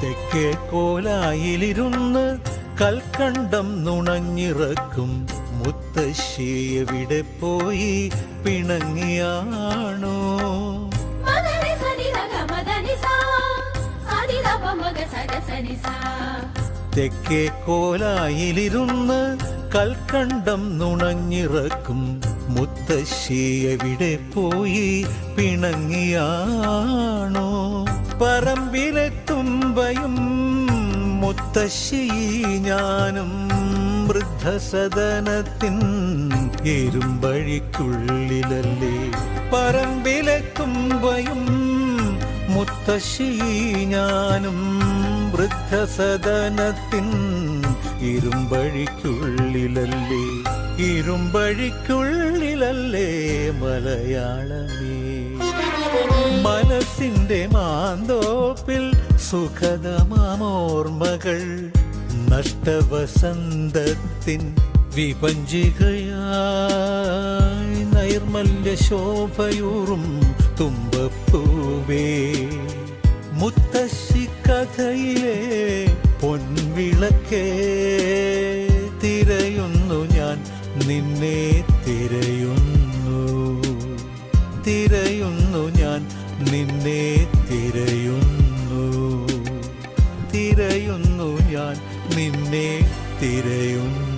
തെക്കേ കോലായിലിരുന്ന് കൽക്കണ്ടം നുണഞ്ഞിറക്കും മുത്തശ്ശി എവിടെ പോയി പിണങ്ങിയാണോ? തെക്കേ കോലായിലിരുന്ന് കൽക്കണ്ടം നുണഞ്ഞിറക്കും മുത്തശ്ശി എവിടെ പോയി പിണങ്ങിയാണോ? പറമ്പിലെ തുമ്പയും മുത്തശ്ശി ഞാനും വൃദ്ധസദനത്തിൻ ഇരുമ്പഴിക്കുള്ളിലല്ലേ? പറമ്പിലെ തുമ്പയും മുത്തശ്ശി ഞാനും വൃദ്ധസദനത്തിൻ ഇരുമ്പഴിക്കുള്ളിലല്ലേ? ഇരുമ്പഴിക്കുള്ളിലല്ലേ മലയാളമേ? മനസ്സിന്റെ മാന്തോപ്പിൽ സുഖദമാമോർമ്മകൾ നഷ്ടവസന്തത്തിൻ വിപഞ്ചികയായി നൈർമല്യ ശോഭയൂറും തുമ്പപ്പൂവേ. മുത്തശ്ശി കഥയിലെ പൊൻവിളക്കേ, തിരയുന്നു ഞാൻ നിന്നെ, തിരയുന്നു തിരയുന്നു ഞാൻ നിന്നെ, തിരയുന്നു തിരയുന്നു ഞാൻ നിന്നെ, തിരയുന്നു.